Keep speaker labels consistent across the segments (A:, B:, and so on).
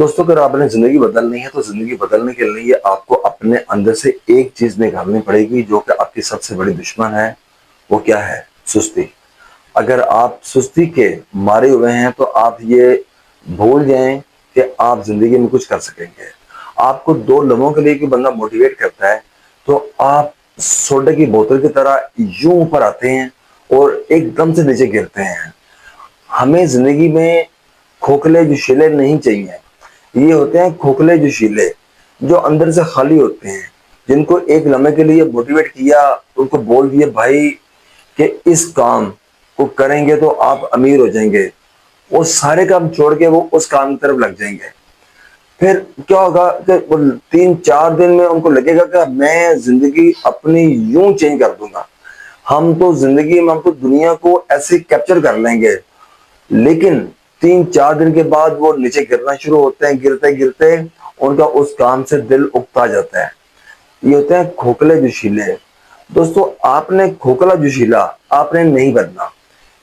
A: दोस्तों, अगर आपने जिंदगी बदलनी है तो जिंदगी बदलने के लिए आपको अपने अंदर से एक चीज निकालनी पड़ेगी जो कि आपकी सबसे बड़ी दुश्मन है। वो क्या है? सुस्ती। अगर आप सुस्ती के मारे हुए हैं तो आप ये भूल जाएं कि आप जिंदगी में कुछ कर सकेंगे। आपको दो लम्हों के लिए कोई बंदा मोटिवेट करता है तो आप सोडे की बोतल की तरह यूं ऊपर आते हैं और एकदम से नीचे गिरते हैं। हमें जिंदगी में खोखले जोशीले नहीं चाहिए। ये होते हैं खोखले जोशीले जो अंदर से खाली होते हैं, जिनको एक लम्हे के लिए मोटिवेट किया, उनको बोल दिए भाई कि इस काम को करेंगे तो आप अमीर हो जाएंगे। वो सारे काम छोड़ के वो उस काम की तरफ लग जाएंगे। फिर क्या होगा कि वो 3-4 दिन में उनको लगेगा कि मैं जिंदगी अपनी यूं चेंज कर दूंगा। हम तो दुनिया को ऐसे कैप्चर कर लेंगे। लेकिन 3-4 दिन के बाद वो नीचे गिरना शुरू होते हैं। गिरते गिरते उनका उस काम से दिल उगता जाता है। ये होते हैं खोखले जोशीले। दोस्तों, आपने खोखला जोशीला आपने नहीं बनना।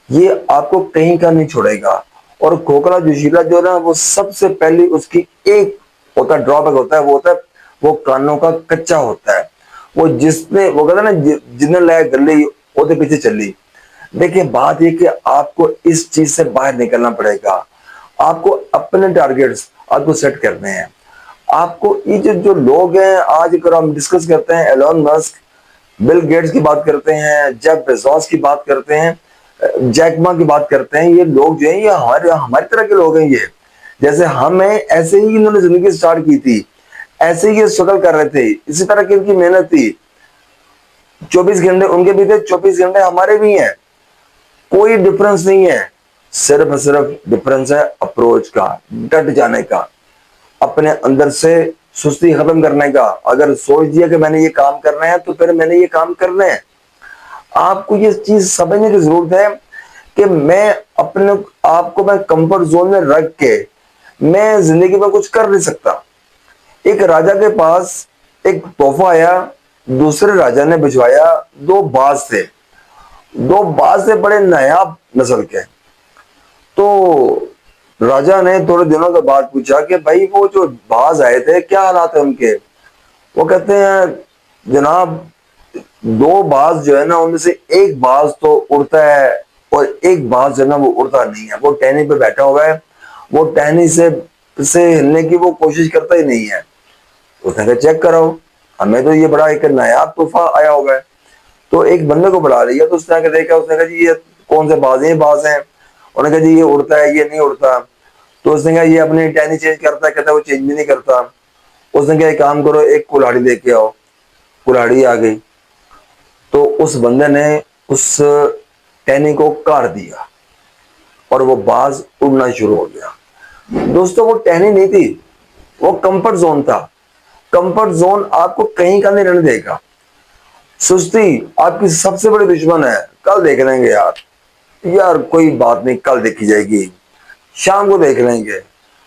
A: ये आपको कहीं का नहीं छोड़ेगा। और खोखला जोशीला जो है ना, वो सबसे पहले उसकी एक होता ड्रॉबैक होता है, वो होता है वो कानों का कच्चा होता है। वो जिसने वो कहता है ना, जिन्हें लाया गली ओदे पीछे चली। देखिए, बात ये कि आपको इस चीज से बाहर निकलना पड़ेगा। आपको अपने टारगेट्स आपको सेट करने हैं। आपको ये जो जो लोग हैं, आज अगर हम डिस्कस करते हैं एलोन मस्क, बिल गेट्स की बात करते हैं, जेफ बेजोस की बात करते हैं, जैक मा की बात करते हैं, ये लोग जो है ये हमारे हमारी तरह के लोग हैं। ये जैसे हमें ऐसे ही इन्होंने जिंदगी स्टार्ट की थी, ऐसे ही ये स्ट्रगल कर रहे थे, इसी तरह की इनकी मेहनत थी। 24 घंटे उनके भी थे, 24 घंटे हमारे भी हैं। कोई डिफरेंस नहीं है। सिर्फ डिफरेंस है अप्रोच का, डट जाने का, अपने अंदर से सुस्ती खत्म करने का। अगर सोच दिया कि मैंने ये काम करना है तो फिर मैंने ये काम करना है। आपको ये चीज समझने की जरूरत है कि मैं अपने आप को मैं कंफर्ट जोन में रख के मैं जिंदगी में कुछ कर नहीं सकता। एक राजा के पास एक तोहफा आया, दूसरे राजा ने भिजवाया। दो बाज थे बड़े नायाब नस्ल के। तो राजा ने थोड़े दिनों के बाद पूछा कि भाई वो जो बाज आए थे क्या हालात है उनके। वो कहते हैं जनाब, दो बाज जो है ना उनमें से एक बाज तो उड़ता है और एक बाज जो है ना वो उड़ता नहीं है। वो टहनी पे बैठा हुआ है, वो टहनी से हिलने की वो कोशिश करता ही नहीं है। उसने कहा चेक कराओ, हमें तो ये बड़ा एक नायाब तोहफा आया हुआ है। तो एक बंदे को बुला लिया, तो उसने आके देखा, उसने कहा जी ये कौन से बाज हैं? बाज हैं। उन्होंने कहा जी ये उड़ता है, ये नहीं उड़ता। तो उसने कहा ये अपनी टहनी चेंज करता है? कहता है वो चेंज भी नहीं करता। उसने कहा एक काम करो, एक कुल्हाड़ी लेके आओ। कुल्हाड़ी आ गई तो उस बंदे ने उस टहनी को काट दिया और वो बाज उड़ना शुरू हो गया। दोस्तों, वो टहनी नहीं थी, वो कंफर्ट जोन था। कंफर्ट जोन आपको कहीं का नहीं रहने देगा। सुस्ती आपकी सबसे बड़ी दुश्मन है। कल देख लेंगे यार, यार कोई बात नहीं, कल देखी जाएगी, शाम को देख लेंगे,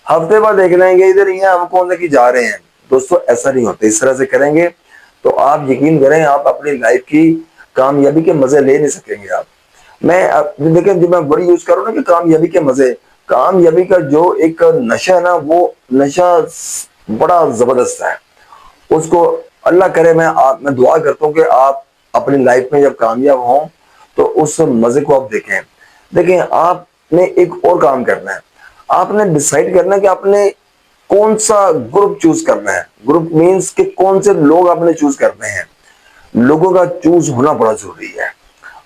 A: हफ्ते बाद देख लेंगे, इधर ही हम कौन से जा रहे हैं। दोस्तों, ऐसा नहीं होता। इस तरह से करेंगे तो आप यकीन करें आप अपनी लाइफ की कामयाबी के मजे ले नहीं सकेंगे। आप देखिए, जब मैं वर्ड यूज करूँ ना कि कामयाबी के मजे, कामयाबी का जो एक नशा है ना, वो नशा बड़ा जबरदस्त है। उसको अल्लाह करे, मैं दुआ करता हूँ कि आप अपनी लाइफ में जब कामयाब हों तो उस मजे को आप देखें। देखें, आपने एक और काम करना है। आपने डिसाइड करना है कि आपने कौन सा ग्रुप चूज करना है। ग्रुप मीन्स कि कौन से लोग आपने चूज करने हैं। लोगों का चूज होना बड़ा जरूरी है।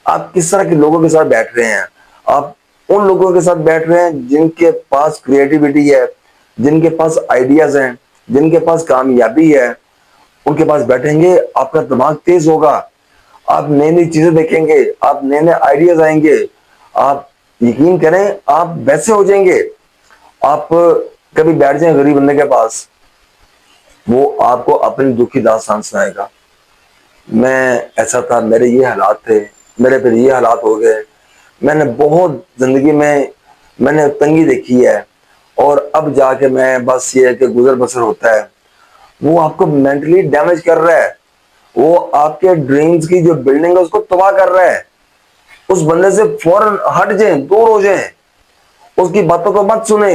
A: आप किस तरह के लोगों के साथ बैठ रहे हैं। आप उन लोगों के साथ बैठ रहे हैं जिनके पास क्रिएटिविटी है, जिनके पास आइडियाज हैं, जिनके पास कामयाबी है। उनके पास बैठेंगे, आपका दिमाग तेज होगा, आप नई नई चीजें देखेंगे, आप नए नए आइडियाज आएंगे। आप यकीन करें आप वैसे हो जाएंगे। आप कभी बैठ जाए गरीब बंदे के पास, वो आपको अपनी दुख की दास्तान सुनाएगा। मैं ऐसा था, मेरे ये हालात थे, मेरे फिर ये हालात हो गए। मैंने बहुत जिंदगी में मैंने तंगी देखी है और अब जाके मैं बस ये है कि गुजर बसर होता है। वो आपको मेंटली डैमेज कर रहा है। वो आपके ड्रीम्स की जो बिल्डिंग है उसको तबाह कर रहा है। उस बंदे से फौरन हट जाएं, दूर हो जाएं, उसकी बातों को मत सुने।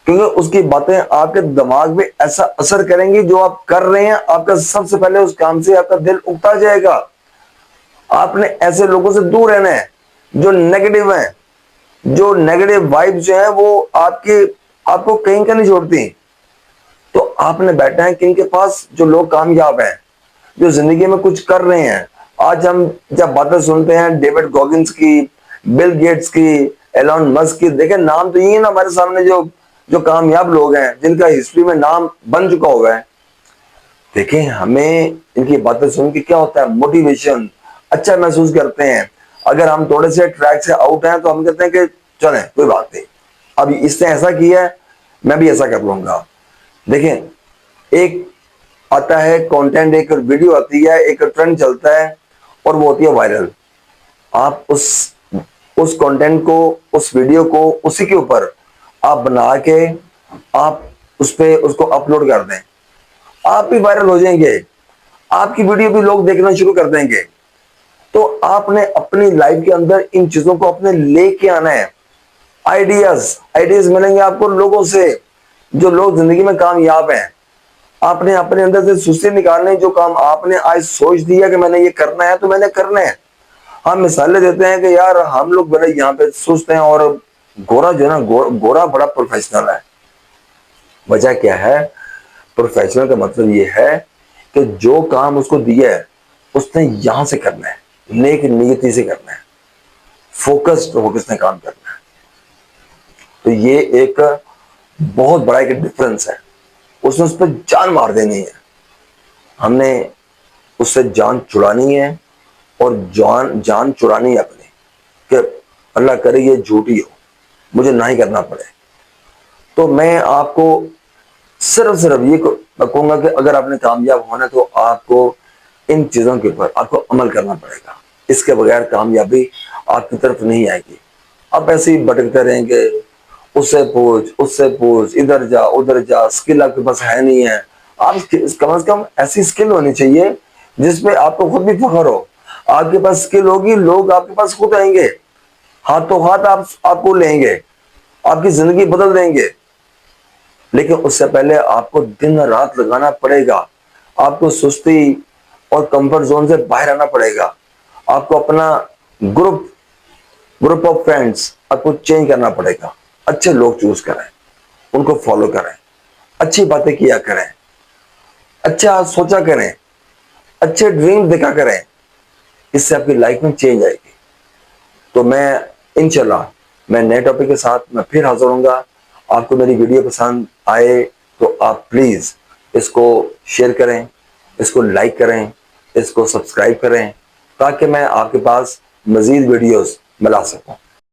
A: क्योंकि उसकी बातें आपके दिमाग में ऐसा असर करेंगी, जो आप कर रहे हैं आपका सबसे पहले उस काम से आपका दिल उगता जाएगा। आपने ऐसे लोगों से दूर रहना है जो नेगेटिव हैं, जो नेगेटिव वाइब्स जो है वो आपको कहीं का नहीं छोड़ती। तो आपने बैठा है किन के पास, जो लोग कामयाब हैं, जो जिंदगी में कुछ कर रहे हैं। आज हम जब बातें सुनते हैं डेविड गॉगिंस की, बिल गेट्स की, एलॉन मस्क की, देखें नाम तो ये है ना हमारे सामने, जो जो कामयाब लोग हैं जिनका हिस्ट्री में नाम बन चुका हुआ है। देखें हमें इनकी बातें सुन के क्या होता है, मोटिवेशन, अच्छा महसूस करते हैं। अगर हम थोड़े से ट्रैक से आउट हैं तो हम कहते हैं कि चलें कोई बात नहीं, अब इसने ऐसा किया है मैं भी ऐसा कर लूंगा। देखें एक आता है कंटेंट, एक वीडियो आती है, एक ट्रेंड चलता है और वो होती है वायरल। आप उस कंटेंट को, उस वीडियो को उसी के ऊपर आप बना के आप उस पे उसको अपलोड कर दें, आप भी वायरल हो जाएंगे, आपकी वीडियो भी लोग देखना शुरू कर देंगे। तो आपने अपनी लाइफ के अंदर इन चीजों को अपने लेके आना है। आइडियाज आइडियाज मिलेंगे आपको लोगों से, जो लोग जिंदगी में कामयाब हैं। आपने अपने अंदर से सुस्ती निकालने, जो काम आपने आज सोच दिया कि मैंने ये करना है तो मैंने करना है। हम मिसालें देते हैं कि यार हम लोग बड़े यहाँ पे सुस्त हैं, और गोरा जो है ना, गोरा बड़ा प्रोफेशनल है। वजह क्या है? प्रोफेशनल का मतलब ये है कि जो काम उसको दिया है उसने यहां से करना है, नेक नियति से करना है, फोकस्ड होकर उसने काम करना है। तो ये एक बहुत बड़ा एक डिफरेंस है। उसने उस पर जान मार देनी है, हमने उससे जान छुड़ानी है, और जान जान छुड़ानी है अपनी, कि अल्लाह करे ये झूठी हो, मुझे ना ही करना पड़े। तो मैं आपको सिर्फ ये कहूंगा कि अगर आपने कामयाब होना है तो आपको इन चीजों के ऊपर आपको अमल करना पड़ेगा। इसके बगैर कामयाबी आपकी तरफ नहीं आएगी। आप ऐसे ही भटकते रहेंगे, उससे पूछ, इधर जा उधर जा, स्किल आपके पास है नहीं है। आप कम से कम ऐसी स्किल होनी चाहिए जिसपे आपको खुद भी फख्र हो। आपके पास स्किल होगी, लोग आपके पास खुद आएंगे, हाथों हाथ आपको लेंगे, आपकी जिंदगी बदल देंगे। लेकिन उससे पहले आपको दिन रात लगाना पड़ेगा, आपको सुस्ती और कंफर्ट जोन से बाहर आना पड़ेगा। आपको अपना ग्रुप ऑफ फ्रेंड्स आपको चेंज करना पड़ेगा। अच्छे लोग चूज करें, उनको फॉलो करें, अच्छी बातें किया करें, अच्छा सोचा करें, अच्छे ड्रीम देखा करें। इससे आपकी लाइफ में चेंज आएगी। तो मैं इंशाल्लाह मैं नए टॉपिक के साथ मैं फिर हाजिर होऊंगा। आपको मेरी वीडियो पसंद आए तो आप प्लीज इसको शेयर करें, इसको लाइक करें, इसको सब्सक्राइब करें, ताकि मैं आपके पास मजीद वीडियोस मिला सकूं।